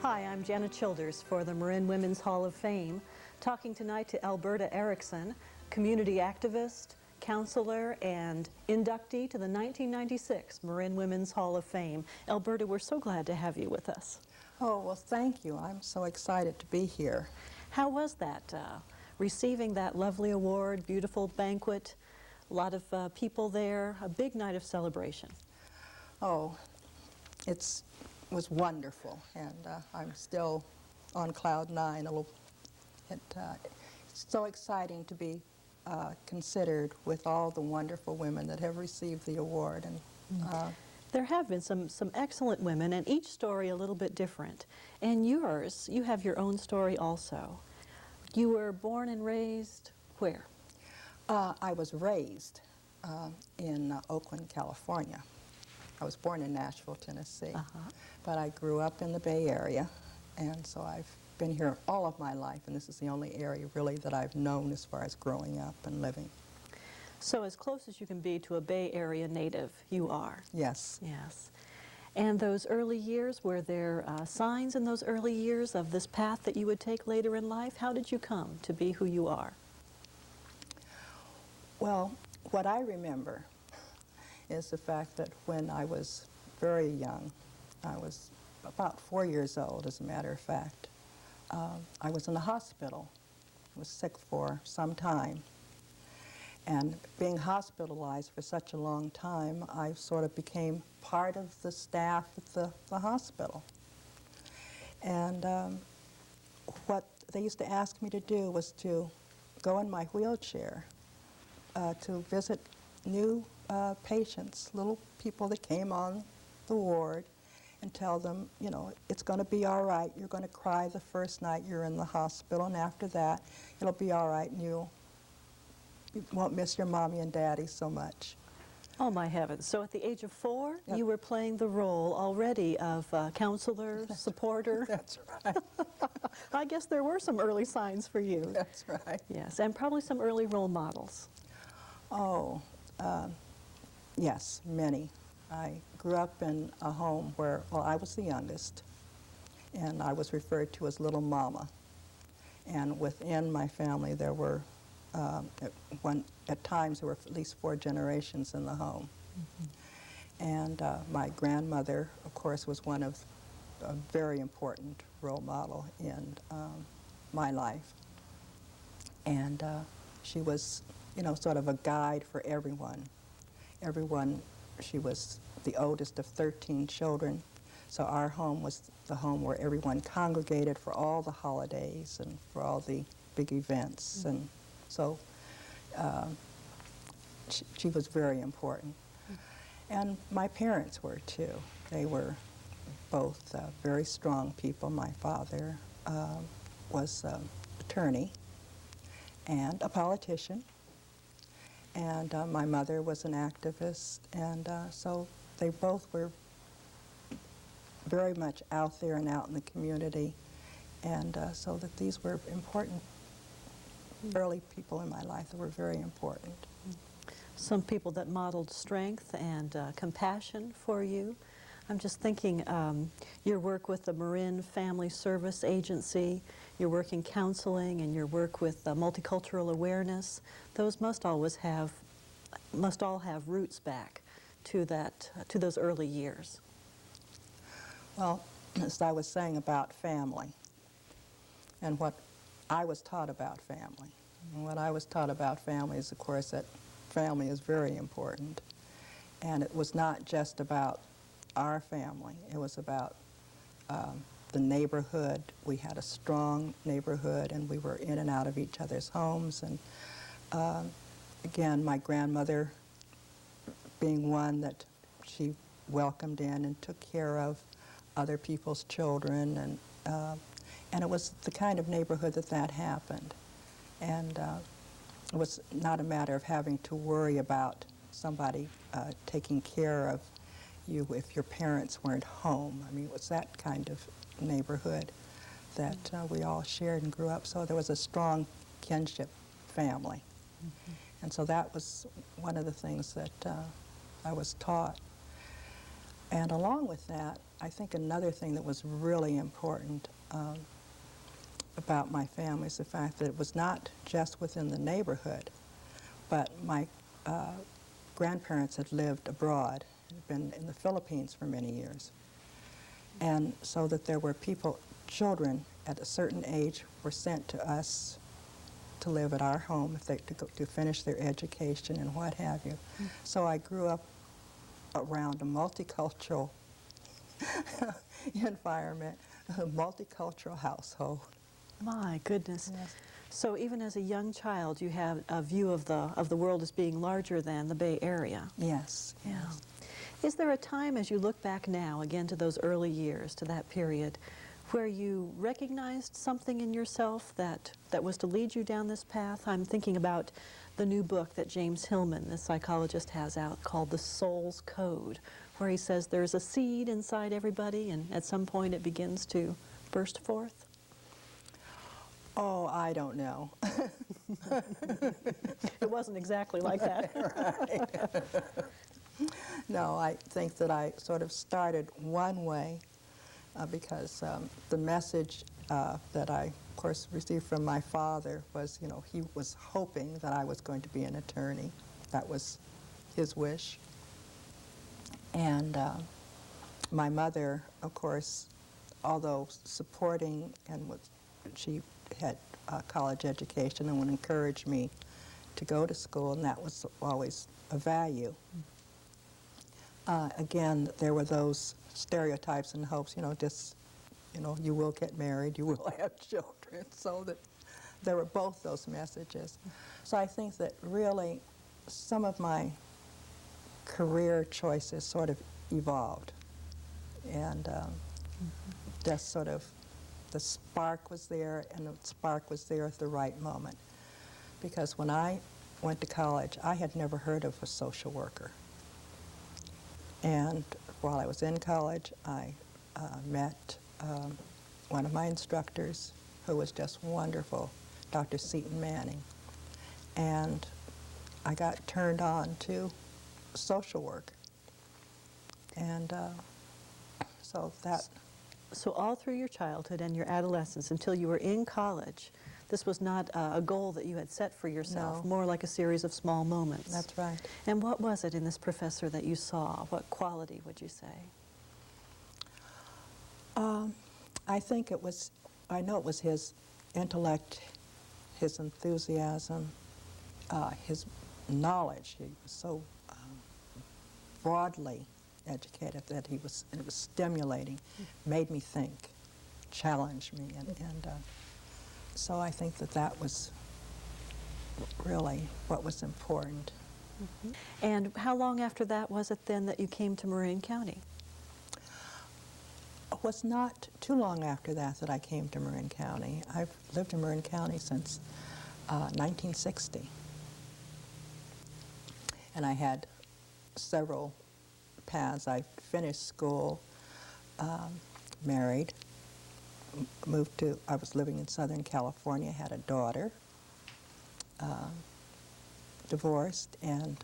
Hi, I'm Janet Childers for the Marin Women's Hall of Fame, talking tonight to Elberta Eriksson, community activist, counselor, and inductee to the 1996 Marin Women's Hall of Fame. Elberta, we're so glad to have you with us. Oh, well, thank you. I'm so excited to be here. How was that, receiving that lovely award, beautiful banquet, a lot of people there, a big night of celebration? Oh, it was wonderful, and I'm still on cloud nine. It's so exciting to be considered with all the wonderful women that have received the award. And there have been some excellent women, and each story a little bit different. And yours, you have your own story also. You were born and raised where? I was raised in Oakland, California. I was born in Nashville, Tennessee, but I grew up in the Bay Area, and so I've been here all of my life, and this is the only area really that I've known as far as growing up and living. So as close as you can be to a Bay Area native, you are? Yes. Yes. And those early years, were there signs in those early years of this path that you would take later in life? How did you come to be who you are? Well, what I remember is the fact that when I was very young, I was about 4 years old, as a matter of fact, I was in the hospital. I was sick for some time. And being hospitalized for such a long time, I sort of became part of the staff at the hospital. And what they used to ask me to do was to go in my wheelchair to visit new patients, little people that came on the ward, and tell them, you know, it's going to be all right. You're going to cry the first night you're in the hospital, and after that, it'll be all right, and you won't miss your mommy and daddy so much. Oh, my heavens. So at the age of 4, Yep. you were playing the role already of counselor, supporter? That's right. I guess there were some early signs for you. That's right. Yes, and probably some early role models. Oh, yes, many. I grew up in a home where, well, I was the youngest, and I was referred to as Little Mama. And within my family, there were, at times, there were at least 4 generations in the home. And my grandmother, of course, was one of a very important role model in my life. And she was, you know, sort of a guide for everyone. She was the oldest of 13 children, so our home was the home where everyone congregated for all the holidays and for all the big events. And so she was very important. And my parents were too. They were both very strong people. My father was an attorney and a politician, and my mother was an activist, and so they both were very much out there and out in the community, and so that these were important early people in my life that were very important. Some people that modeled strength and compassion for you. I'm just thinking your work with the Marin Family Service Agency, your work in counseling, and your work with multicultural awareness, those must all have roots back to those early years. Well, as I was saying about family and what I was taught about family. And what I was taught about family is, of course, that family is very important. And it was not just about our family. It was about the neighborhood. We had a strong neighborhood, and we were in and out of each other's homes. And again, my grandmother being one that she welcomed in and took care of other people's children, and it was the kind of neighborhood that happened. And it was not a matter of having to worry about somebody taking care of you if your parents weren't home. I mean, it was that kind of neighborhood that we all shared and grew up. So there was a strong kinship family. And so that was one of the things that I was taught. And along with that, I think another thing that was really important about my family is the fact that it was not just within the neighborhood, but my grandparents had lived abroad, had been in the Philippines for many years. And so that there were people, children at a certain age were sent to us to live at our home if they, to finish their education and what have you. So I grew up around a multicultural environment, a multicultural household. My goodness. Yes. So even as a young child, you had a view of the world as being larger than the Bay Area. Yes. Yeah. Is there a time as you look back now, again to those early years, to that period, where you recognized something in yourself that was to lead you down this path? I'm thinking about the new book that James Hillman, the psychologist, has out called The Soul's Code, where he says there's a seed inside everybody and at some point it begins to burst forth. Oh, I don't know. It wasn't exactly like that. Right. No, I think that I sort of started one way because the message that I, of course, received from my father was, you know, he was hoping that I was going to be an attorney. That was his wish. And my mother, of course, although supporting and she had a college education and would encourage me to go to school, and that was always a value. Again, there were those stereotypes and hopes, you know, just, you know, you will get married, you will have children, so that there were both those messages. So I think that really some of my career choices sort of evolved, and just sort of the spark was there, and the spark was there at the right moment. Because when I went to college, I had never heard of a social worker. And while I was in college, I met one of my instructors, who was just wonderful, Dr. Seton Manning. And I got turned on to social work. And so that... So all through your childhood and your adolescence until you were in college, this was not a goal that you had set for yourself, No. more like a series of small moments. That's right. And what was it in this professor that you saw? What quality would you say? I think it was, I know it was his intellect, his enthusiasm, his knowledge. He was so broadly educated that it was stimulating, made me think, challenged me, and so I think that that was really what was important. Mm-hmm. And how long after that was it then that you came to Marin County? It was not too long after that that I came to Marin County. I've lived in Marin County since 1960. And I had several paths. I finished school, married, moved to, I was living in Southern California, had a daughter, divorced, and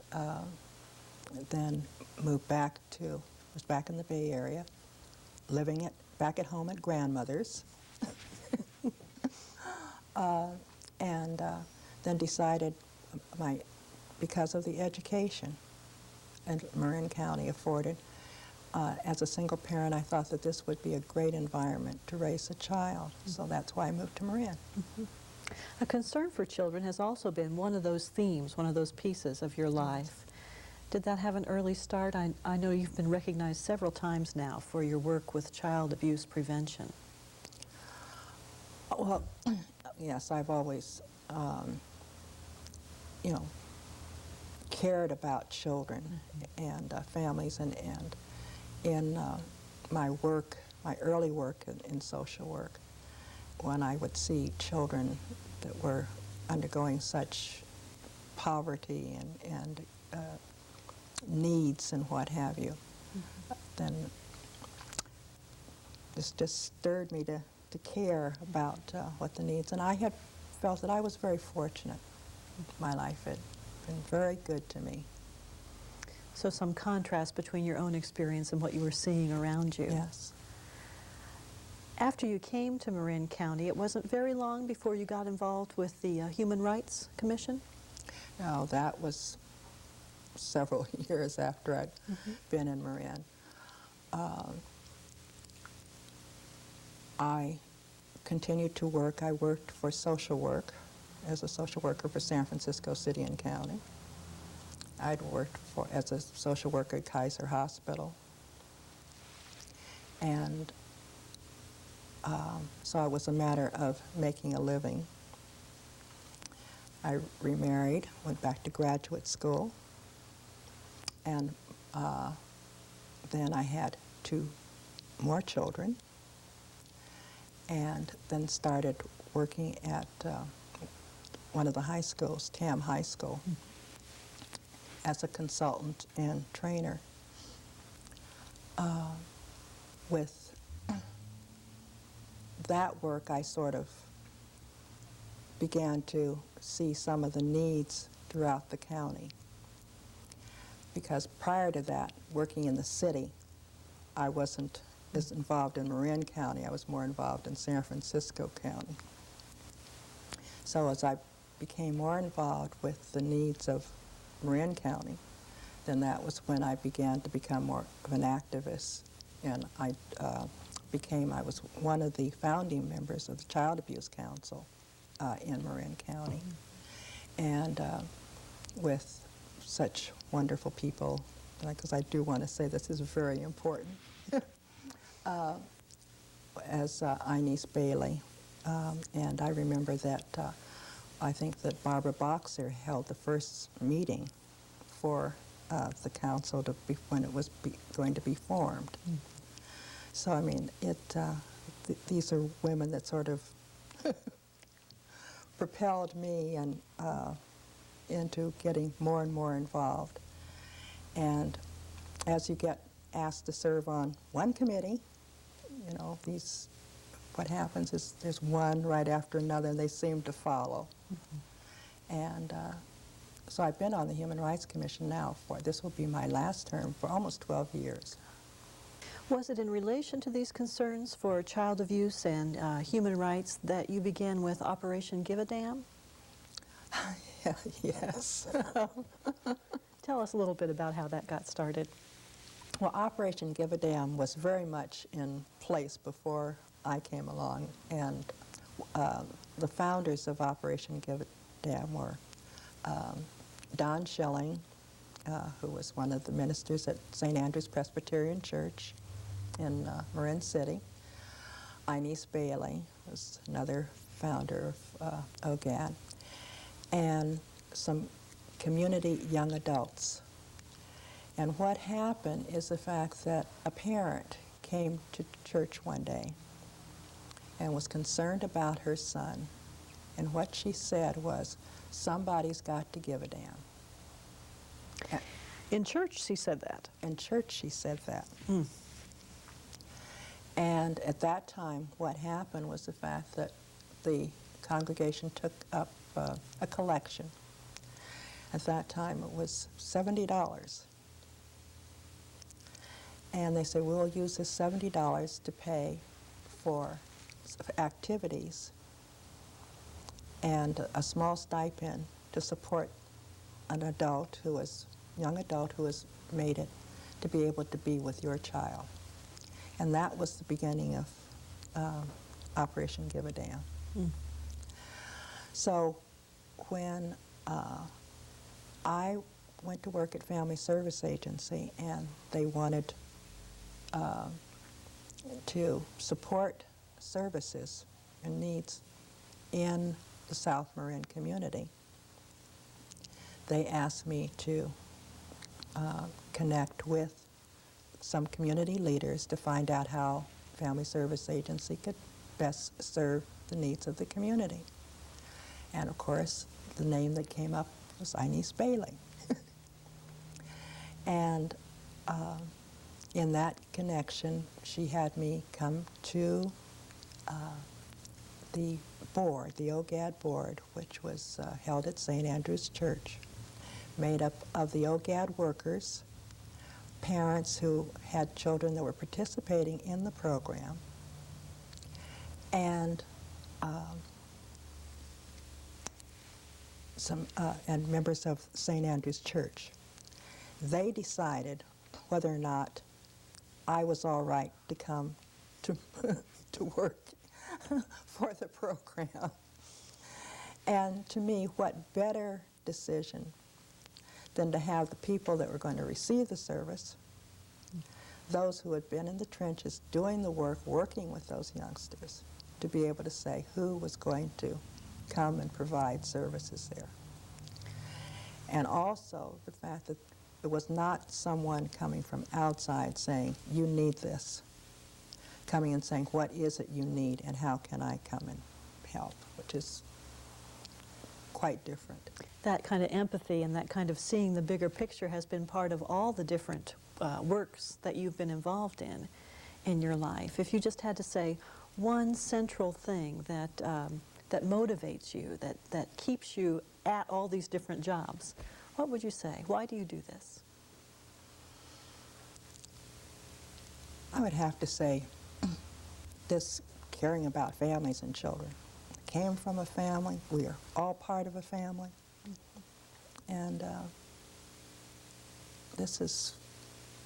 then moved back to, was back in the Bay Area, living back at home at grandmother's, and then decided because of the education and Marin County afforded, as a single parent, I thought that this would be a great environment to raise a child. So that's why I moved to Marin. Mm-hmm. A concern for children has also been one of those themes, one of those pieces of your life. Did that have an early start? I know you've been recognized several times now for your work with child abuse prevention. Well, yes, I've always, you know, cared about children and families, and in my work, my early work in social work, when I would see children that were undergoing such poverty and needs and what have you, then this just stirred me to care about what the needs. And I had felt that I was very fortunate. My life had been very good to me. So some contrast between your own experience and what you were seeing around you. Yes. After you came to Marin County, it wasn't very long before you got involved with the Human Rights Commission? No, that was several years after I'd been in Marin. I continued to work. I worked for social work as a social worker for San Francisco City and County. I'd worked as a social worker at Kaiser Hospital. And so it was a matter of making a living. I remarried, went back to graduate school, and then I had 2 more children, and then started working at one of the high schools, Tam High School, as a consultant and trainer. With that work, I sort of began to see some of the needs throughout the county. Because prior to that, working in the city, I wasn't as involved in Marin County. I was more involved in San Francisco County. So as I became more involved with the needs of Marin County, then that was when I began to become more of an activist. And I was one of the founding members of the Child Abuse Council in Marin County. And with such wonderful people, because I do want to say this is very important, as Inez Bailey. And I remember that I think that Barbara Boxer held the first meeting for the council when it was going to be formed. So, I mean, these are women that sort of propelled me and into getting more and more involved. And as you get asked to serve on one committee, you know, what happens is there's one right after another, and they seem to follow. And so I've been on the Human Rights Commission now this will be my last term, for almost 12 years. Was it in relation to these concerns for child abuse and human rights that you began with Operation Give a Damn? Yes. Tell us a little bit about how that got started. Well, Operation Give a Damn was very much in place before I came along, and the founders of Operation Give a Damn were Don Schilling, who was one of the ministers at St. Andrew's Presbyterian Church in Marin City. Inez Bailey was another founder of OGAD, and some community young adults. And what happened is the fact that a parent came to church one day and was concerned about her son, and what she said was, somebody's got to give a damn. In church, she said that. In church, she said that. And at that time, what happened was the fact that the congregation took up a collection. At that time, it was $70. And they said, we'll use this $70 to pay for activities and a small stipend to support an young adult who has made it to be able to be with your child. And that was the beginning of Operation Give a Damn. So when I went to work at Family Service Agency, and they wanted to support services and needs in the South Marin community, they asked me to connect with some community leaders to find out how Family Service Agency could best serve the needs of the community. And of course, the name that came up was Inez Bailey. And in that connection, she had me come to the board, the OGAD board, which was held at St. Andrew's Church, made up of the OGAD workers parents who had children that were participating in the program, and and members of St. Andrew's Church. They decided whether or not I was all right to come to, to work for the program. And to me, what better decision than to have the people that were going to receive the service, those who had been in the trenches doing the work, working with those youngsters, to be able to say who was going to come and provide services there. And also the fact that it was not someone coming from outside saying, you need this, coming and saying, what is it you need and how can I come and help, which is quite different. That kind of empathy and that kind of seeing the bigger picture has been part of all the different works that you've been involved in your life. If you just had to say one central thing that, that motivates you, that keeps you at all these different jobs, what would you say? Why do you do this? I would have to say this caring about families and children. I came from a family. We are all part of a family. And this is,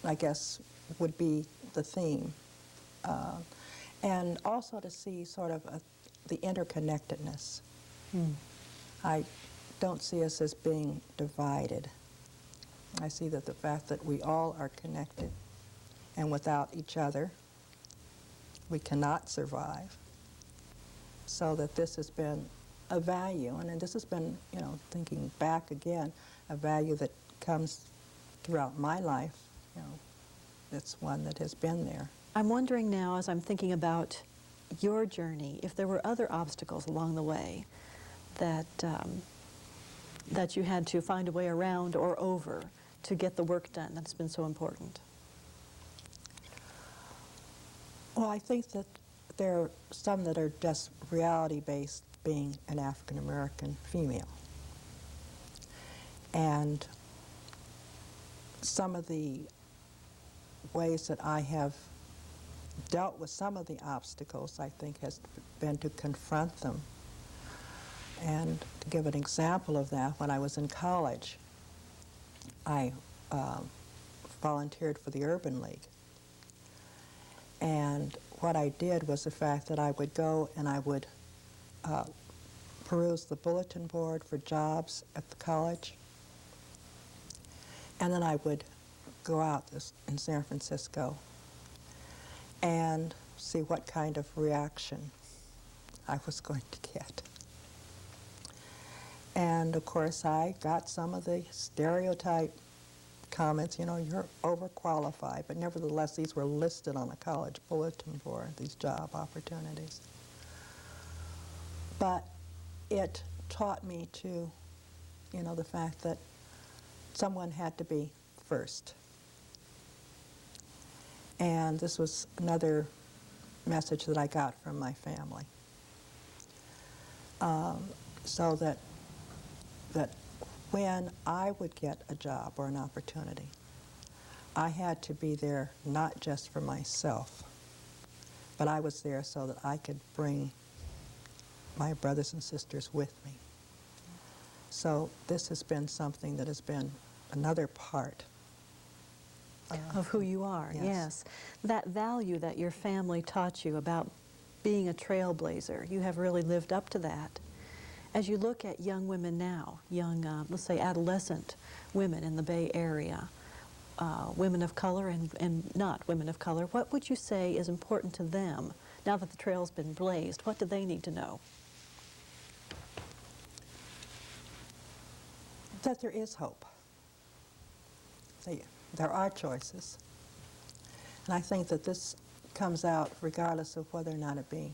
I guess, would be the theme. And also to see sort of the interconnectedness. I don't see us as being divided. I see that the fact that we all are connected, and without each other, we cannot survive. So that this has been a value, and this has been, you know, thinking back again, a value that comes throughout my life. You know, it's one that has been there. I'm wondering now, as I'm thinking about your journey, if there were other obstacles along the way that that you had to find a way around or over to get the work done that's been so important. Well, I think that there are some that are just reality-based, being an African-American female. And some of the ways that I have dealt with some of the obstacles, I think, has been to confront them. And to give an example of that, when I was in college, I volunteered for the Urban League. And what I did was the fact that I would go and I would peruse the bulletin board for jobs at the college. And then I would go out in San Francisco and see what kind of reaction I was going to get. And of course I got some of the stereotype comments, you know, you're overqualified, but nevertheless these were listed on a college bulletin board, these job opportunities. But it taught me to, you know, the fact that someone had to be first. And this was another message that I got from my family. So that when I would get a job or an opportunity, I had to be there not just for myself, but I was there so that I could bring my brothers and sisters with me. So this has been something that has been another part of who you are, yes. That value that your family taught you about being a trailblazer, you have really lived up to that. As you look at young women now, young, let's say adolescent women in the Bay Area, women of color and not women of color, what would you say is important to them now that the trail's been blazed? What do they need to know? That there is hope. There are choices. And I think that this comes out regardless of whether or not it be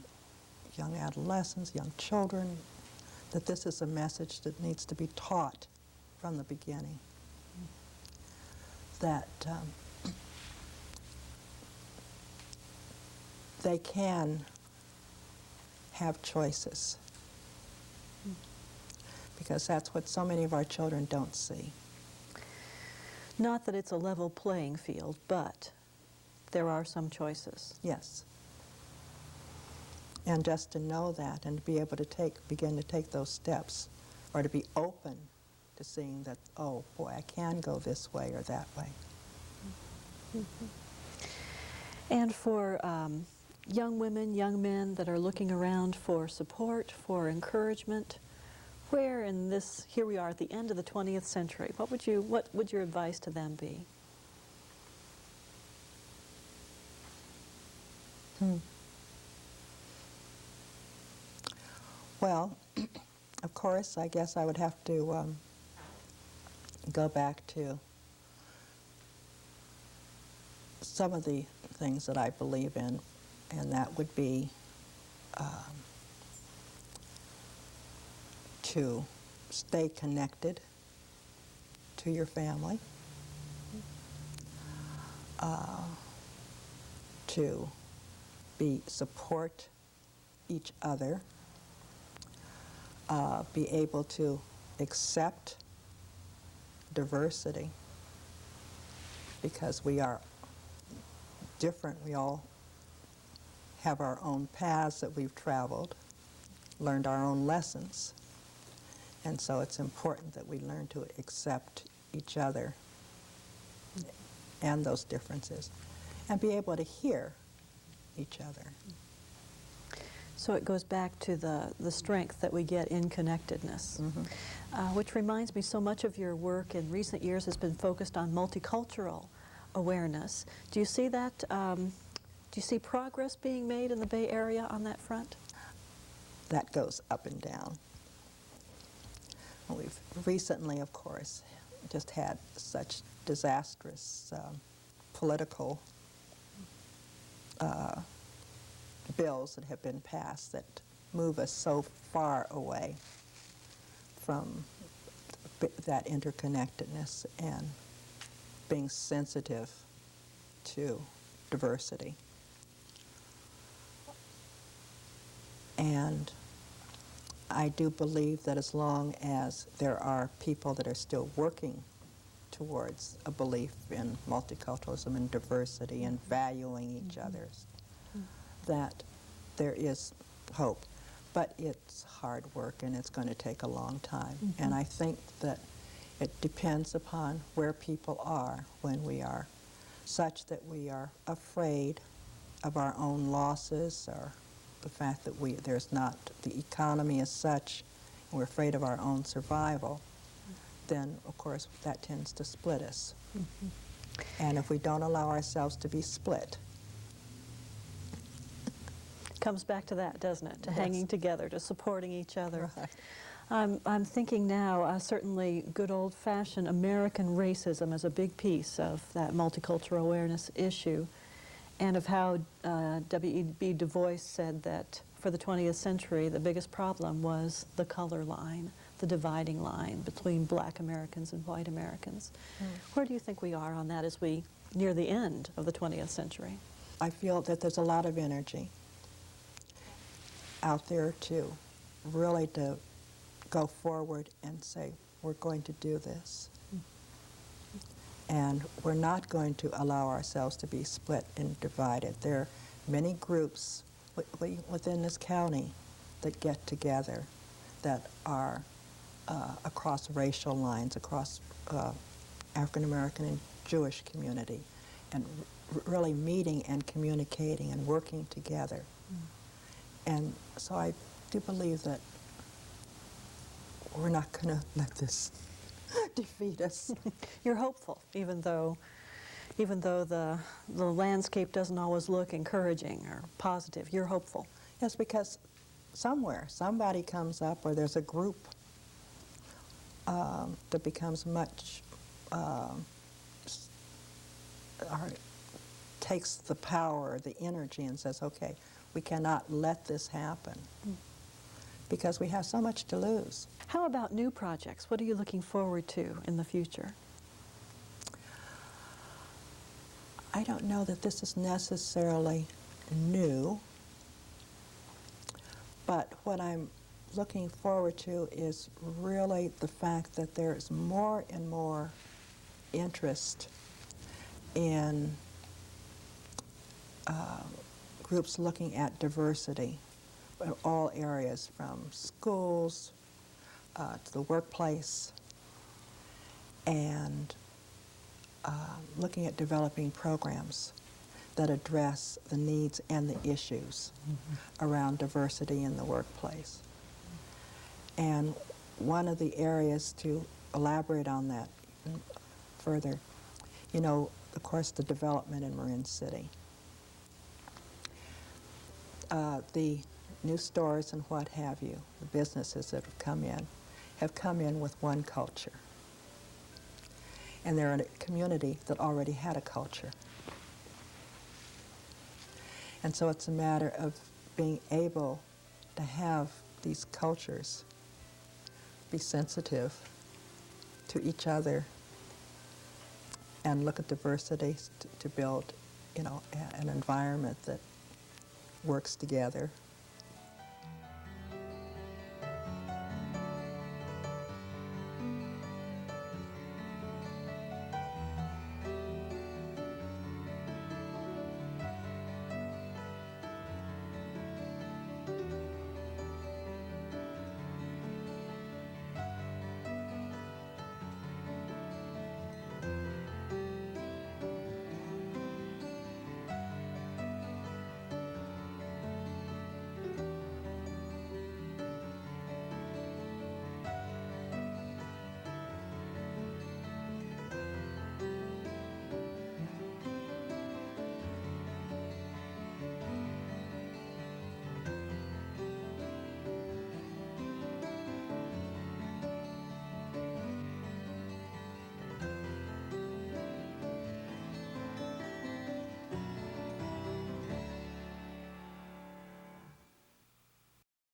young adolescents, young children, that this is a message that needs to be taught from the beginning. That they can have choices. Because that's what so many of our children don't see. Not that it's a level playing field, but there are some choices. Yes. And just to know that and to be able to begin to take those steps, or to be open to seeing that, oh boy, I can go this way or that way. And for young women, young men that are looking around for support, for encouragement, where in this, here we are at the end of the 20th century, what would your advice to them be? Well, of course, I guess I would have to go back to some of the things that I believe in, and that would be to stay connected to your family, to support each other, be able to accept diversity, because we are different. We all have our own paths that we've traveled, learned our own lessons, and so it's important that we learn to accept each other and those differences, and be able to hear each other. So it goes back to the strength that we get in connectedness, which reminds me, so much of your work in recent years has been focused on multicultural awareness. Do you see that? Do you see progress being made in the Bay Area on that front? That goes up and down. We've recently, of course, just had such disastrous political bills that have been passed that move us so far away from that interconnectedness and being sensitive to diversity. And I do believe that as long as there are people that are still working towards a belief in multiculturalism and diversity and valuing each other's, that there is hope. But it's hard work and it's going to take a long time. And I think that it depends upon where people are when we are such that we are afraid of our own losses, or the fact that there's not, the economy is such, and we're afraid of our own survival, then of course that tends to split us. And if we don't allow ourselves to be split, Comes back to that, doesn't it? To Yes. hanging together, to supporting each other. Right. I'm thinking now, certainly good old-fashioned American racism is a big piece of that multicultural awareness issue, and of how W.E.B. Du Bois said that for the 20th century, the biggest problem was the color line, the dividing line between black Americans and white Americans. Where do you think we are on that as we near the end of the 20th century? I feel that there's a lot of energy out there to really to go forward and say, we're going to do this. And we're not going to allow ourselves to be split and divided. There are many groups within this county that get together that are across racial lines, across African American and Jewish community, and really meeting and communicating and working together. And so I do believe that we're not going to let this defeat us. You're hopeful, even though the landscape doesn't always look encouraging or positive. You're hopeful. Yes, because somewhere, somebody comes up, or there's a group that becomes much, or takes the power, the energy, and says, okay, we cannot let this happen, because we have so much to lose. How about new projects? What are you looking forward to in the future? I don't know that this is necessarily new, but what I'm looking forward to is really the fact that there is more and more interest in groups looking at diversity in all areas, from schools to the workplace, and looking at developing programs that address the needs and the issues around diversity in the workplace. And one of the areas to elaborate on that even further, you know, of course, the development in Marin City. The new stores and what have you, the businesses that have come in with one culture. And they're in a community that already had a culture. And so it's a matter of being able to have these cultures be sensitive to each other and look at diversity to build, you know, an environment that works together.